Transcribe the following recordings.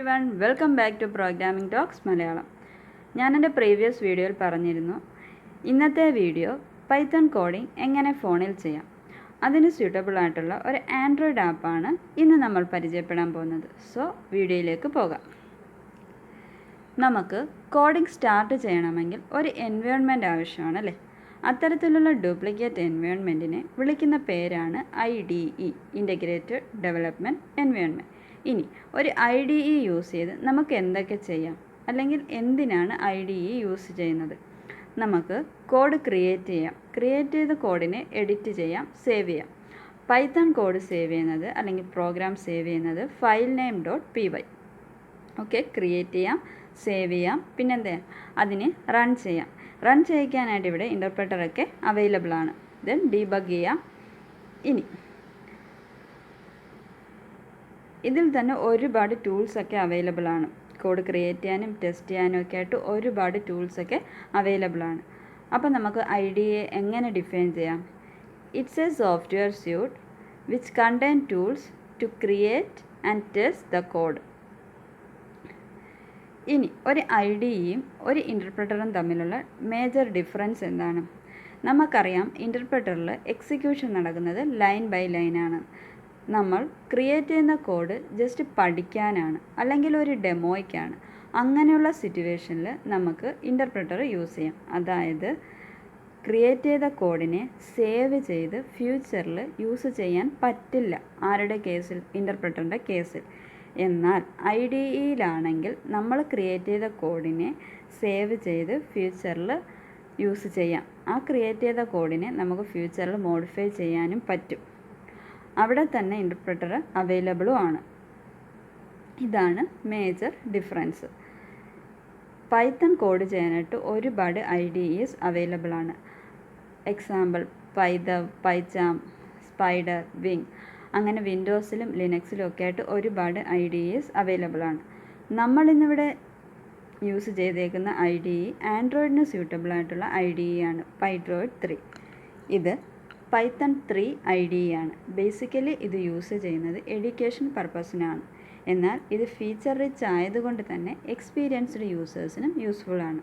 everyone, welcome back to Programming Talks Malayalam. ഞാൻ എൻ്റെ previous വീഡിയോയിൽ പറഞ്ഞിരുന്നു ഇന്നത്തെ വീഡിയോ പൈത്തൺ കോഡിംഗ് എങ്ങനെ ഫോണിൽ ചെയ്യാം. അതിന് സ്യൂട്ടബിൾ ആയിട്ടുള്ള ഒരു ആൻഡ്രോയിഡ് ആപ്പാണ് ഇന്ന് നമ്മൾ പരിചയപ്പെടാൻ പോകുന്നത്. സോ വീഡിയോയിലേക്ക് പോകാം. നമുക്ക് കോഡിംഗ് സ്റ്റാർട്ട് ചെയ്യണമെങ്കിൽ ഒരു എൻവയോൺമെൻറ്റ് ആവശ്യമാണ് അല്ലേ? അത്തരത്തിലുള്ള ഡ്യൂപ്ലിക്കേറ്റ് എൻവയോൺമെൻറ്റിനെ വിളിക്കുന്ന പേരാണ് IDE, ഇൻ്റഗ്രേറ്റഡ് ഡെവലപ്മെൻറ്റ് എൻവയോൺമെൻറ്റ്. ഇനി ഒരു IDE യൂസ് ചെയ്ത് നമുക്ക് എന്തൊക്കെ ചെയ്യാം, അല്ലെങ്കിൽ എന്തിനാണ് IDE യൂസ് ചെയ്യുന്നത്? നമുക്ക് കോഡ് ക്രിയേറ്റ് ചെയ്യാം. ക്രിയേറ്റ് ചെയ്ത കോഡിനെ എഡിറ്റ് ചെയ്യാം, സേവ് ചെയ്യാം. പൈത്തൺ കോഡ് സേവ് ചെയ്യുന്നത് അല്ലെങ്കിൽ പ്രോഗ്രാം സേവ് ചെയ്യുന്നത് file name .py. Okay, create ചെയ്യാം, സേവ് ചെയ്യാം, പിന്നെന്താ അതിനെ റൺ ചെയ്യാം. റൺ ചെയ്യിക്കാനായിട്ട് ഇവിടെ ഇൻ്റർപ്രെറ്ററൊക്കെ അവൈലബിൾ ആണ്. ദെൻ ഡീബഗ് ചെയ്യാം. ഇനി ഇതിൽ തന്നെ ഒരുപാട് ടൂൾസൊക്കെ അവൈലബിൾ ആണ്. കോഡ് ക്രിയേറ്റ് ചെയ്യാനും ടെസ്റ്റ് ചെയ്യാനും ഒക്കെ ആയിട്ട് ഒരുപാട് ടൂൾസൊക്കെ അവൈലബിൾ ആണ്. അപ്പോൾ നമുക്ക് IDE എങ്ങനെ ഡിഫൈൻ ചെയ്യാം? It's a software suite which contain tools to create and test the code. ഇനി ഒരു IDEയും ഒരു ഇൻ്റർപ്രെറ്ററും തമ്മിലുള്ള മേജർ ഡിഫറൻസ് എന്താണ്? നമുക്കറിയാം ഇൻ്റർപ്രെറ്ററിൽ എക്സിക്യൂഷൻ നടക്കുന്നത് ലൈൻ ബൈ ലൈനാണ്. നമ്മൾ ക്രിയേറ്റ് ചെയ്യുന്ന കോഡ് ജസ്റ്റ് പഠിക്കാനാണ് അല്ലെങ്കിൽ ഒരു ഡെമോയ്ക്കാണ്. അങ്ങനെയുള്ള സിറ്റുവേഷനിൽ നമുക്ക് ഇൻ്റർപ്രെറ്റർ യൂസ് ചെയ്യാം. അതായത് ക്രിയേറ്റ് ചെയ്ത കോഡിനെ സേവ് ചെയ്ത് ഫ്യൂച്ചറിൽ യൂസ് ചെയ്യാൻ പറ്റില്ല. ആരുടെ കേസിൽ? ഇൻ്റർപ്രെറ്ററിൻ്റെ കേസിൽ. എന്നാൽ IDEയിലാണെങ്കിൽ നമ്മൾ ക്രിയേറ്റ് ചെയ്ത കോഡിനെ സേവ് ചെയ്ത് ഫ്യൂച്ചറിൽ യൂസ് ചെയ്യാം. ആ ക്രിയേറ്റ് ചെയ്ത കോഡിനെ നമുക്ക് ഫ്യൂച്ചറിൽ മോഡിഫൈ ചെയ്യാനും പറ്റും. അവിടെ തന്നെ ഇൻ്റർപ്രെറ്റർ അവൈലബിളും ആണ്. ഇതാണ് മേജർ ഡിഫറൻസ്. പൈത്തൺ കോഡ് ചെയ്യാനായിട്ട് ഒരുപാട് IDEs അവൈലബിൾ ആണ്. എക്സാമ്പിൾ പൈചാം, സ്പൈഡർ, വിങ്, അങ്ങനെ വിൻഡോസിലും ലിനക്സിലും ഒക്കെ ആയിട്ട് ഒരുപാട് IDEs അവൈലബിൾ ആണ്. നമ്മളിന്നിവിടെ യൂസ് ചെയ്തേക്കുന്ന IDE ആൻഡ്രോയിഡിന് സ്യൂട്ടബിൾ ആയിട്ടുള്ള IDE ആണ്, Pydroid 3. ഇത് പൈത്തൺ 3 IDE ആണ്. ബേസിക്കലി ഇത് യൂസ് ചെയ്യുന്നത് എഡ്യൂക്കേഷൻ പർപ്പസിനാണ്. എന്നാൽ ഇത് ഫീച്ചർ റിച്ച് ആയതുകൊണ്ട് തന്നെ എക്സ്പീരിയൻസ്ഡ് യൂസേഴ്സിനും യൂസ്ഫുൾ ആണ്.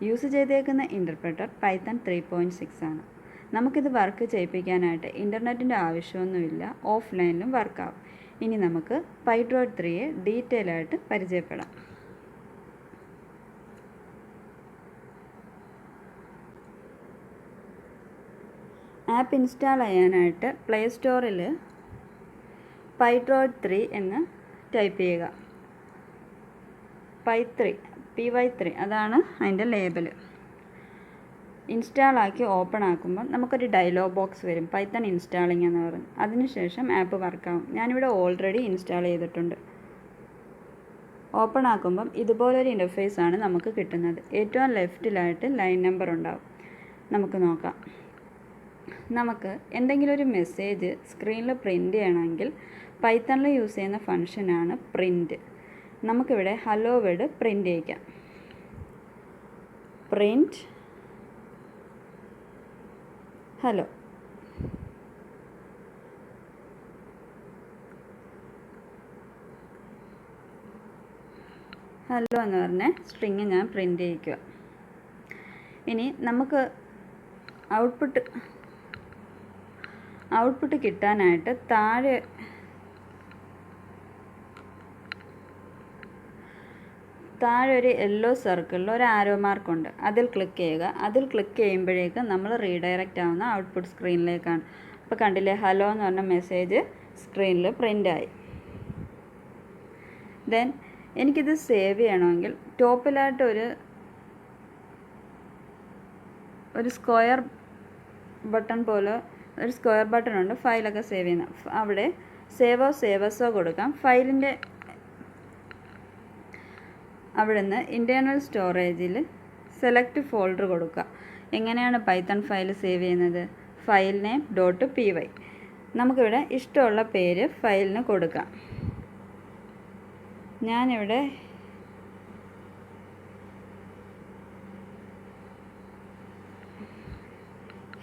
യൂസ് ചെയ്തേക്കുന്ന ഇൻ്റർപ്രെറ്റർ പൈത്തൺ 3.6 ആണ്. നമുക്കിത് വർക്ക് ചെയ്യിപ്പിക്കാനായിട്ട് ഇൻ്റർനെറ്റിൻ്റെ ആവശ്യമൊന്നുമില്ല, ഓഫ്ലൈനിലും വർക്കാവും. ഇനി നമുക്ക് Pydroid 3യെ ഡീറ്റെയിൽ ആയിട്ട് പരിചയപ്പെടാം. ആപ്പ് ഇൻസ്റ്റാൾ ചെയ്യാനായിട്ട് പ്ലേ സ്റ്റോറിൽ Pydroid 3 എന്ന് ടൈപ്പ് ചെയ്യുക. PY3 അതാണ് അതിൻ്റെ ലേബൽ. ഇൻസ്റ്റാൾ ആക്കി ഓപ്പൺ ആക്കുമ്പോൾ നമുക്കൊരു ഡയലോഗ് ബോക്സ് വരും, പൈത്തൺ ഇൻസ്റ്റാളിംഗ് എന്ന് പറഞ്ഞ്. അതിനുശേഷം ആപ്പ് വർക്കാവും. ഞാനിവിടെ ഓൾറെഡി ഇൻസ്റ്റാൾ ചെയ്തിട്ടുണ്ട്. ഓപ്പൺ ആക്കുമ്പം ഇതുപോലൊരു ഇൻ്റർഫേസ് ആണ് നമുക്ക് കിട്ടുന്നത്. ഏറ്റവും ലെഫ്റ്റിലായിട്ട് ലൈൻ നമ്പർ ഉണ്ടാവും. നമുക്ക് നോക്കാം. നമുക്ക് എന്തെങ്കിലും ഒരു മെസ്സേജ് സ്ക്രീനിൽ പ്രിൻ്റ് ചെയ്യണമെങ്കിൽ പൈത്തണിൽ യൂസ് ചെയ്യുന്ന ഫംഗ്ഷനാണ് പ്രിൻ്റ്. നമുക്കിവിടെ ഹലോ വേർഡ് പ്രിൻ്റ് ചെയ്യിക്കാം. Print hello. ഹലോ എന്ന് പറഞ്ഞ സ്ട്രിങ് ഞാൻ പ്രിൻ്റ് ചെയ്യിക്കുക. ഇനി നമുക്ക് ഔട്ട്പുട്ട് കിട്ടാനായിട്ട് താഴെ ഒരു യെല്ലോ സർക്കിളിൽ ഒരു ആരോ മാർക്കുണ്ട്. അതിൽ ക്ലിക്ക് ചെയ്യുക. അതിൽ ക്ലിക്ക് ചെയ്യുമ്പോഴേക്ക് നമ്മൾ റീഡയറക്റ്റ് ആവുന്ന ഔട്ട്പുട്ട് സ്ക്രീനിലേക്കാണ്. അപ്പോൾ കണ്ടില്ലേ, ഹലോ എന്ന് പറഞ്ഞ മെസ്സേജ് സ്ക്രീനിൽ പ്രിൻ്റായി. ദെൻ എനിക്കിത് സേവ് ചെയ്യണമെങ്കിൽ ടോപ്പിലായിട്ട് ഒരു സ്ക്വയർ ബട്ടൺ പോലെ ഒരു സ്ക്വയർ ബട്ടൺ ഉണ്ട്, ഫയലൊക്കെ സേവ് ചെയ്യുന്ന. അവിടെ സേവസോ കൊടുക്കാം. ഫയലിൻ്റെ അവിടെ നിന്ന് ഇൻറ്റേർണൽ സ്റ്റോറേജിൽ സെലക്ട് ഫോൾഡർ കൊടുക്കുക. എങ്ങനെയാണ് പൈത്തൺ ഫയൽ സേവ് ചെയ്യുന്നത്? File name .py. നമുക്കിവിടെ ഇഷ്ടമുള്ള പേര് ഫയലിന് കൊടുക്കാം. ഞാനിവിടെ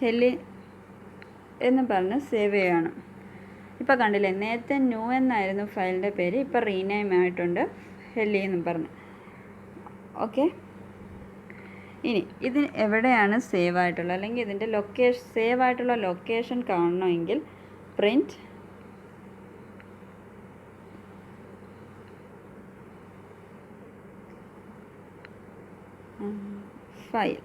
ഹെലി എന്ന് പറഞ്ഞ് സേവ് ചെയ്യണം. ഇപ്പോൾ കണ്ടില്ലേ, നേരത്തെ ന്യൂ എന്നായിരുന്നു ഫയലിൻ്റെ പേര്, ഇപ്പോൾ റീനെയിം ആയിട്ടുണ്ട് ഹെല്ലി എന്നും പറഞ്ഞ്. ഓക്കെ, ഇനി ഇത് എവിടെയാണ് സേവ് ആയിട്ടുള്ളത്, അല്ലെങ്കിൽ ഇതിൻ്റെ സേവ് ആയിട്ടുള്ള ലൊക്കേഷൻ കാണണമെങ്കിൽ പ്രിൻറ്റ് ഫയൽ.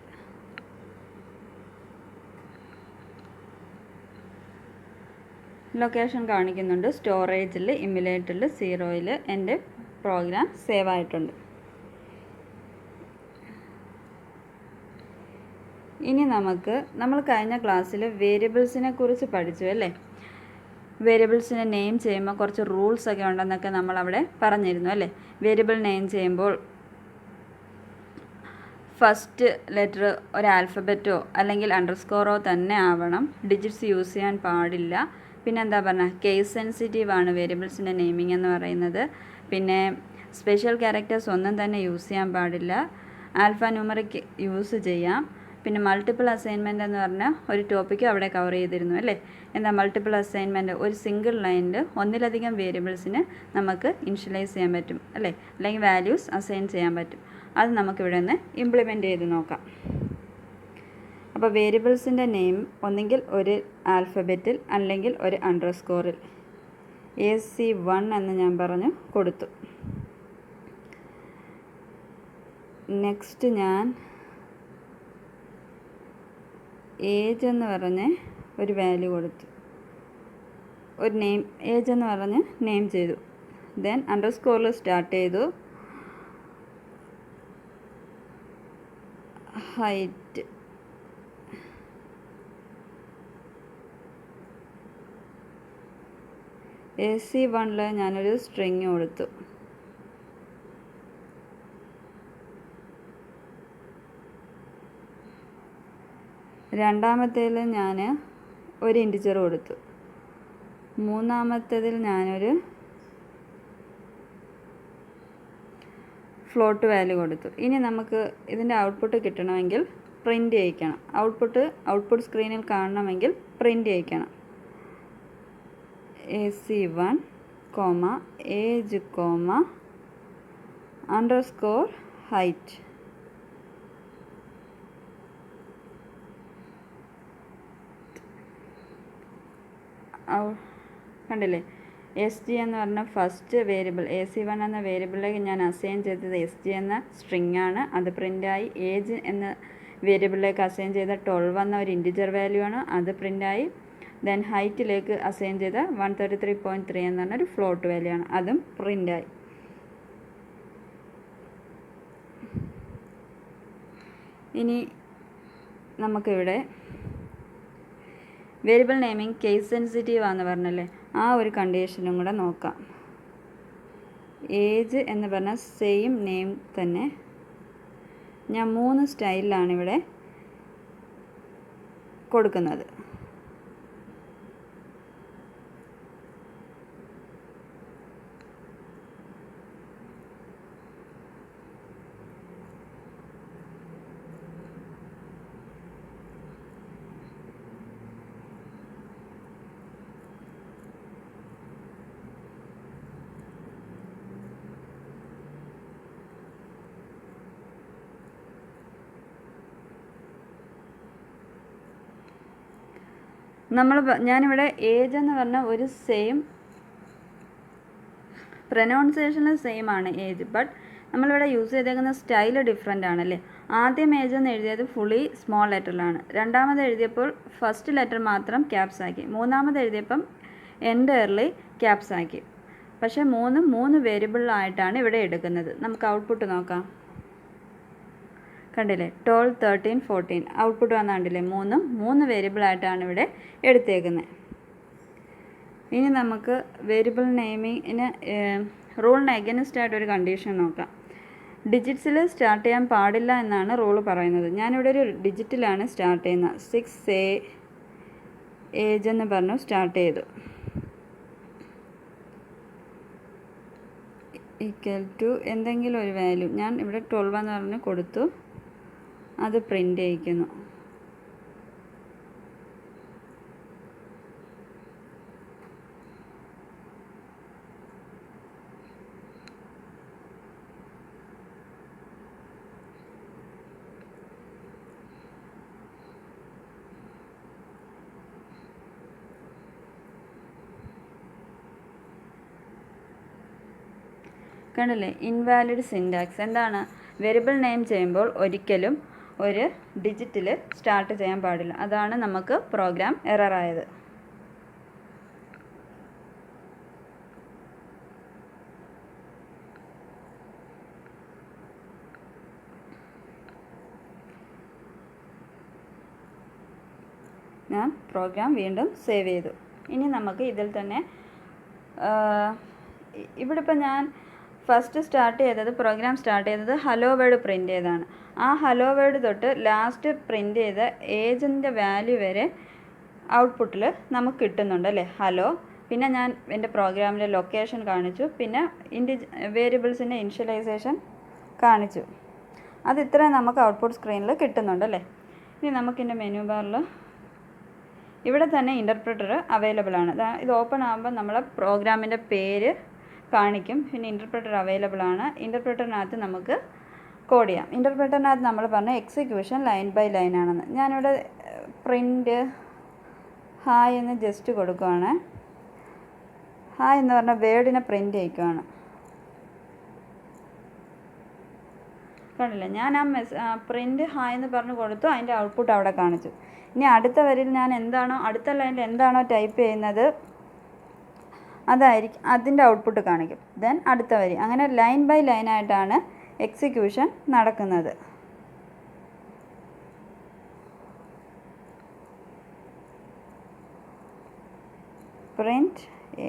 ലൊക്കേഷൻ കാണിക്കുന്നുണ്ട്. സ്റ്റോറേജിൽ, ഇമുലേറ്ററിൽ, 0ൽ എൻ്റെ പ്രോഗ്രാം സേവ് ആയിട്ടുണ്ട്. ഇനി നമ്മൾ കഴിഞ്ഞ ക്ലാസ്സിൽ വേരിയബിൾസിനെ കുറിച്ച് പഠിച്ചു അല്ലേ. വേരിയബിൾസിനെ നെയിം ചെയ്യുമ്പോൾ കുറച്ച് റൂൾസൊക്കെ ഉണ്ടെന്നൊക്കെ നമ്മളവിടെ പറഞ്ഞിരുന്നു അല്ലേ. വേരിയബിൾ നെയിം ചെയ്യുമ്പോൾ ഫസ്റ്റ് ലെറ്റർ ഒരു ആൽഫബറ്റോ അല്ലെങ്കിൽ അണ്ടർസ്കോറോ തന്നെ ആവണം. ഡിജിറ്റ്സ് യൂസ് ചെയ്യാൻ പാടില്ല. പിന്നെ എന്താ പറഞ്ഞാൽ, കേസ് സെൻസിറ്റീവ് ആണ് വേരിയബിൾസിൻ്റെ നെയിമിംഗ് എന്ന് പറയുന്നത്. പിന്നെ സ്പെഷ്യൽ ക്യാരക്ടേഴ്സ് ഒന്നും തന്നെ യൂസ് ചെയ്യാൻ പാടില്ല. ആൽഫ ന്യൂമറിക് യൂസ് ചെയ്യാം. പിന്നെ മൾട്ടിപ്പിൾ അസൈൻമെൻറ്റ് എന്ന് പറഞ്ഞാൽ ഒരു ടോപ്പിക്ക് അവിടെ കവർ ചെയ്തിരുന്നു അല്ലേ. എന്താ മൾട്ടിപ്പിൾ അസൈൻമെൻറ്റ്? ഒരു സിംഗിൾ ലൈനിൽ ഒന്നിലധികം വേരിയബിൾസിന് നമുക്ക് ഇനിഷ്യലൈസ് ചെയ്യാൻ പറ്റും അല്ലേ, അല്ലെങ്കിൽ വാല്യൂസ് അസൈൻ ചെയ്യാൻ പറ്റും. അത് നമുക്കിവിടെ ഒന്ന് ഇംപ്ലിമെൻറ്റ് ചെയ്ത് നോക്കാം. അപ്പോൾ വേരിയബിൾസിൻ്റെ നെയിം ഒന്നെങ്കിൽ ഒരു ആൽഫബറ്റിൽ അല്ലെങ്കിൽ ഒരു അണ്ടർസ്കോറിൽ AC1 എന്ന് ഞാൻ പറഞ്ഞു കൊടുത്തു. നെക്സ്റ്റ് ഞാൻ ഏജ് എന്ന് പറഞ്ഞ് ഒരു വാല്യൂ കൊടുത്തു. ഒരു നെയിം ഏജ് എന്ന് പറഞ്ഞ് നെയിം ചെയ്തു. ദെൻ അണ്ടർസ്കോറിൽ സ്റ്റാർട്ട് ചെയ്തു. ഹൈറ്റ് AC1 ഞാനൊരു സ്ട്രിങ് കൊടുത്തു. രണ്ടാമത്തേൽ ഞാൻ ഒരു ഇൻറ്റിജർ കൊടുത്തു. മൂന്നാമത്തേതിൽ ഞാനൊരു ഫ്ലോട്ട് വാല്യൂ കൊടുത്തു. ഇനി നമുക്ക് ഇതിൻ്റെ ഔട്ട്പുട്ട് കിട്ടണമെങ്കിൽ പ്രിൻ്റ് ചെയ്യിക്കണം. ഔട്ട്പുട്ട് സ്ക്രീനിൽ കാണണമെങ്കിൽ പ്രിൻ്റ് ചെയ്യിക്കണം. AC1, age, underscore height. കണ്ടില്ലേ, SG എന്ന് പറഞ്ഞ ഫസ്റ്റ് വേരിയബിൾ AC1 എന്ന വേരിയബിളിലേക്ക് ഞാൻ അസൈൻ ചെയ്തത് SG എന്ന സ്ട്രിങ് ആണ്. അത് പ്രിൻ്റായി. ഏജ് എന്ന വേരിയബിളിലേക്ക് അസൈൻ ചെയ്ത 12 എന്ന ഒരു ഇൻറ്റിജർ വാല്യൂ ആണ്. അത് പ്രിൻ്റായി. ദെൻ ഹൈറ്റിലേക്ക് അസൈൻ ചെയ്ത 133.3 എന്ന് പറഞ്ഞൊരു ഫ്ലോട്ട് വാല്യൂ ആണ്. അതും പ്രിൻ്റായി. ഇനി നമുക്കിവിടെ വേരിയബിൾ നെയിമിംഗ് കേസ് സെൻസിറ്റീവ് ആണെന്ന് പറഞ്ഞല്ലേ, ആ ഒരു കണ്ടീഷനും കൂടെ നോക്കാം. ഏജ് എന്ന് പറഞ്ഞാൽ സെയിം നെയിം തന്നെ ഞാൻ 3 സ്റ്റൈലിലാണ് ഇവിടെ കൊടുക്കുന്നത്. ഞാനിവിടെ ഏജ് എന്ന് പറഞ്ഞ ഒരു സെയിം പ്രൊനൗൺസിയേഷനിൽ സെയിം ആണ് ഏജ്. ബട്ട് നമ്മളിവിടെ യൂസ് ചെയ്തേക്കുന്ന സ്റ്റൈൽ ഡിഫറെൻ്റ് ആണല്ലേ. ആദ്യം ഏജ് എന്ന് എഴുതിയത് ഫുള്ളി സ്മോൾ ലെറ്ററിലാണ്. രണ്ടാമത് എഴുതിയപ്പോൾ ഫസ്റ്റ് ലെറ്റർ മാത്രം ക്യാപ്സ് ആക്കി. മൂന്നാമത് എഴുതിയപ്പം എൻ്റയർലി ക്യാപ്സ് ആക്കി. പക്ഷേ മൂന്ന് വേരിയബിളായിട്ടാണ് ഇവിടെ എടുക്കുന്നത്. നമുക്ക് ഔട്ട്പുട്ട് നോക്കാം. കണ്ടില്ലേ, 12, 13, 14 ഔട്ട്പുട്ട് വന്ന കണ്ടില്ലേ. മൂന്ന് വേരിയബിളായിട്ടാണ് ഇവിടെ എടുത്തേക്കുന്നത്. ഇനി നമുക്ക് വേരിയബിൾ നെയിമിങ്ങിന് റൂളിന് എഗൈൻസ്റ്റ് ആയിട്ടൊരു കണ്ടീഷൻ നോക്കാം. ഡിജിറ്റ്സിൽ സ്റ്റാർട്ട് ചെയ്യാൻ പാടില്ല എന്നാണ് റൂൾ പറയുന്നത്. ഞാനിവിടെ ഒരു ഡിജിറ്റിലാണ് സ്റ്റാർട്ട് ചെയ്യുന്നത്. 6A ഏജ് എന്ന് പറഞ്ഞു സ്റ്റാർട്ട് ചെയ്തു. ഈക്വൽ ടു എന്തെങ്കിലും ഒരു വാല്യൂ. ഞാൻ ഇവിടെ 12 എന്ന് പറഞ്ഞ് കൊടുത്തു. അത് പ്രിൻ്റ് ചെയ്യിക്കുന്നു. കണ്ടില്ലേ, ഇൻവാലിഡ് സിൻറ്റാക്സ്. എന്താണ്? വേരിയബിൾ നെയിം ചെയ്യുമ്പോൾ ഒരിക്കലും ഒരു ഡിജിറ്റിൽ സ്റ്റാർട്ട് ചെയ്യാൻ പാടില്ല. അതാണ് നമുക്ക് പ്രോഗ്രാം എററായത്. ഞാൻ പ്രോഗ്രാം വീണ്ടും സേവ് ചെയ്തു. ഇനി നമുക്ക് ഇതിൽ തന്നെ ഇവിടെ ഇപ്പം ഞാൻ പ്രോഗ്രാം സ്റ്റാർട്ട് ചെയ്തത് ഹലോ വേർഡ് പ്രിൻ്റ് ചെയ്താണ്. ആ ഹലോ വേർഡ് തൊട്ട് ലാസ്റ്റ് പ്രിൻ്റ് ചെയ്ത ഏജിൻ്റെ വാല്യൂ വരെ ഔട്ട്പുട്ടിൽ നമുക്ക് കിട്ടുന്നുണ്ട് അല്ലേ, ഹലോ. പിന്നെ ഞാൻ എൻ്റെ പ്രോഗ്രാമിൻ്റെ ലൊക്കേഷൻ കാണിച്ചു, പിന്നെ വേരിയബിൾസിൻ്റെ ഇനിഷ്യലൈസേഷൻ കാണിച്ചു. അത് ഇത്രയും നമുക്ക് ഔട്ട്പുട്ട് സ്ക്രീനിൽ കിട്ടുന്നുണ്ട് അല്ലേ. ഇനി നമുക്കിൻ്റെ മെനു ബാറിൽ ഇവിടെ തന്നെ ഇൻ്റർപ്രറ്റർ അവൈലബിൾ ആണ്. ഇത് ഓപ്പൺ ആകുമ്പോൾ നമ്മളെ പ്രോഗ്രാമിൻ്റെ പേര് കാണിക്കും. പിന്നെ ഇൻ്റർപ്രറ്റർ അവൈലബിൾ ആണ്. ഇൻ്റർപ്രറ്ററിനകത്ത് നമുക്ക് കോഡ് ചെയ്യാം. ഇൻ്റർപ്രറ്ററിനകത്ത് നമ്മൾ പറഞ്ഞ എക്സിക്യൂഷൻ ലൈൻ ബൈ ലൈൻ ആണെന്ന്. ഞാനിവിടെ പ്രിൻ്റ് ഹായ് എന്ന് ജസ്റ്റ് കൊടുക്കുകയാണ്. ഹായ് എന്ന് പറഞ്ഞ വേർഡിനെ പ്രിൻ്റ് ചെയ്യിക്കുകയാണ്. കണ്ടില്ലേ, ഞാൻ ആ പ്രിൻ്റ് ഹായ് എന്ന് പറഞ്ഞ് കൊടുത്തു, അതിൻ്റെ ഔട്ട്പുട്ട് അവിടെ കാണിച്ചു. ഇനി അടുത്ത വരിയിൽ ഞാൻ അടുത്ത ലൈനിൽ എന്താണോ ടൈപ്പ് ചെയ്യുന്നത് അതിൻ്റെ ഔട്ട്പുട്ട് കാണിക്കും. ദെൻ അടുത്ത വരി. അങ്ങനെ ലൈൻ ബൈ ലൈനായിട്ടാണ് എക്സിക്യൂഷൻ നടക്കുന്നത്. Print A.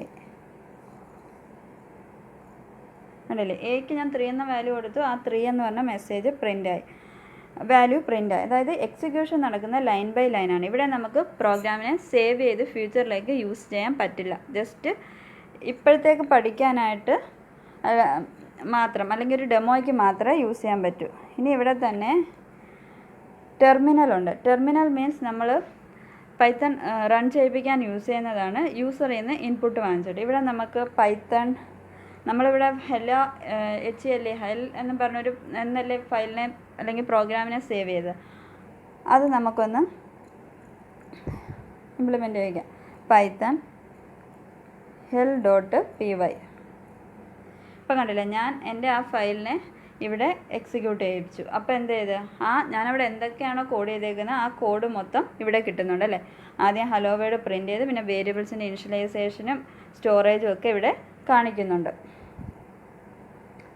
കണ്ടില്ലേ, എക്ക് ഞാൻ 3 എന്ന വാല്യൂ കൊടുത്തു. ആ 3 എന്ന് പറഞ്ഞ മെസ്സേജ് പ്രിൻ്റായി, വാല്യൂ പ്രിൻ്റായി. അതായത് എക്സിക്യൂഷൻ നടക്കുന്ന ലൈൻ ബൈ ലൈനാണ്. ഇവിടെ നമുക്ക് പ്രോഗ്രാമിനെ സേവ് ചെയ്ത് ഫ്യൂച്ചറിലേക്ക് യൂസ് ചെയ്യാൻ പറ്റില്ല. ജസ്റ്റ് ഇപ്പോഴത്തേക്ക് പഠിക്കാനായിട്ട് മാത്രം, അല്ലെങ്കിൽ ഒരു ഡെമോയ്ക്ക് മാത്രമേ യൂസ് ചെയ്യാൻ പറ്റൂ. ഇനി ഇവിടെ തന്നെ ടെർമിനലുണ്ട്. ടെർമിനൽ മീൻസ് നമ്മൾ പൈത്തൺ റൺ ചെയ്യിപ്പിക്കാൻ യൂസ് ചെയ്യുന്നതാണ്. യൂസറിൽ നിന്ന് ഇൻപുട്ട് വാങ്ങിച്ചിട്ട് ഇവിടെ നമുക്ക് പൈത്തൺ, നമ്മളിവിടെ ഹെല്ലോ ഹെൽ എന്ന് പറഞ്ഞൊരു എന്നല്ലേ ഫയലിനെ അല്ലെങ്കിൽ പ്രോഗ്രാമിനെ സേവ് ചെയ്ത്, അത് നമുക്കൊന്ന് ഇംപ്ലിമെൻ്റ് ചെയ്യാം. Python hel.py. ഇപ്പം കണ്ടില്ല, ഞാൻ എൻ്റെ ആ ഫയലിനെ ഇവിടെ എക്സിക്യൂട്ട് ചെയ്യിപ്പിച്ചു. അപ്പോൾ എന്ത് ചെയ്ത് ഞാനവിടെ എന്തൊക്കെയാണോ കോഡ് ചെയ്തേക്കുന്നത് ആ കോഡ് മൊത്തം ഇവിടെ കിട്ടുന്നുണ്ട് അല്ലേ. ആദ്യം ഹലോ വേർഡ് പ്രിൻ്റ് ചെയ്ത് പിന്നെ വേരിയബിൾസിൻ്റെ ഇനിഷ്യലൈസേഷനും സ്റ്റോറേജും ഒക്കെ ഇവിടെ കാണിക്കുന്നുണ്ട്.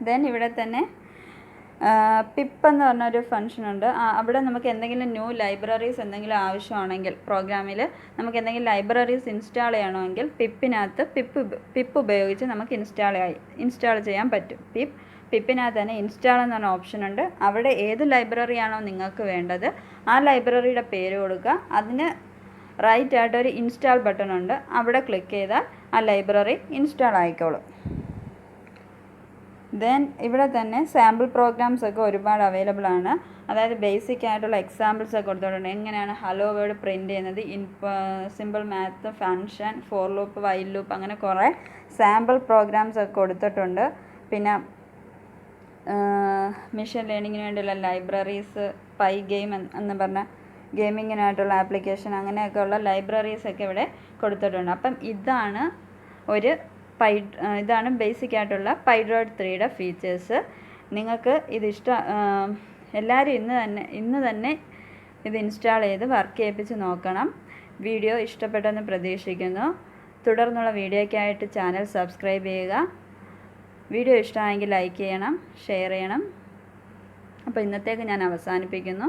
ദെൻ ഇവിടെ തന്നെ പിപ്പ് എന്ന് പറഞ്ഞൊരു ഫംഗ്ഷൻ ഉണ്ട്. അവിടെ നമുക്ക് എന്തെങ്കിലും ന്യൂ ലൈബ്രറീസ് എന്തെങ്കിലും ആവശ്യമാണെങ്കിൽ, പ്രോഗ്രാമിൽ നമുക്ക് എന്തെങ്കിലും ലൈബ്രറീസ് ഇൻസ്റ്റാൾ ചെയ്യണമെങ്കിൽ പിപ്പിനകത്ത് പിപ്പ് ഉപയോഗിച്ച് നമുക്ക് ഇൻസ്റ്റാൾ ചെയ്യാൻ പറ്റും. പിപ്പിനകത്ത് തന്നെ ഇൻസ്റ്റാൾ എന്ന് പറഞ്ഞ ഓപ്ഷൻ ഉണ്ട്. അവിടെ ഏത് ലൈബ്രറിയാണോ നിങ്ങൾക്ക് വേണ്ടത് ആ ലൈബ്രറിയുടെ പേര് കൊടുക്കുക. അതിന് റൈറ്റ് ആയിട്ട് ഒരു ഇൻസ്റ്റാൾ ബട്ടൺ ഉണ്ട്. അവിടെ ക്ലിക്ക് ചെയ്താൽ ആ ലൈബ്രറി ഇൻസ്റ്റാൾ ആയിക്കോളും. ദെൻ ഇവിടെ തന്നെ സാമ്പിൾ പ്രോഗ്രാംസ് ഒക്കെ ഒരുപാട് അവൈലബിൾ ആണ്. അതായത് ബേസിക് ആയിട്ടുള്ള എക്സാമ്പിൾസ് ഒക്കെ കൊടുത്തിട്ടുണ്ട്. എങ്ങനെയാണ് ഹലോ വേർഡ് പ്രിൻ്റ് ചെയ്യുന്നത്, simple math, function, for loop, while loop, അങ്ങനെ കുറേ സാമ്പിൾ പ്രോഗ്രാംസ് ഒക്കെ കൊടുത്തിട്ടുണ്ട്. പിന്നെ മെഷീൻ ലേണിങ്ങിന് വേണ്ടിയുള്ള ലൈബ്രറീസ്, പൈ ഗെയിം എന്ന് പറഞ്ഞ ഗെയിമിങ്ങിനായിട്ടുള്ള ആപ്ലിക്കേഷൻ, അങ്ങനെയൊക്കെയുള്ള ലൈബ്രറീസൊക്കെ ഇവിടെ കൊടുത്തിട്ടുണ്ട്. അപ്പം ഇതാണ് ബേസിക് ആയിട്ടുള്ള Pydroid 3യുടെ ഫീച്ചേഴ്സ്. നിങ്ങൾക്ക് ഇത് എല്ലാവരും ഇന്ന് തന്നെ ഇത് ഇൻസ്റ്റാൾ ചെയ്ത് വർക്ക് ചെയ്യിപ്പിച്ച് നോക്കണം. വീഡിയോ ഇഷ്ടപ്പെട്ടെന്ന് പ്രതീക്ഷിക്കുന്നു. തുടർന്നുള്ള വീഡിയോയ്ക്കായിട്ട് ചാനൽ സബ്സ്ക്രൈബ് ചെയ്യുക. വീഡിയോ ഇഷ്ടമായെങ്കിൽ ലൈക്ക് ചെയ്യണം, ഷെയർ ചെയ്യണം. അപ്പോൾ ഇന്നത്തേക്ക് ഞാൻ അവസാനിപ്പിക്കുന്നു.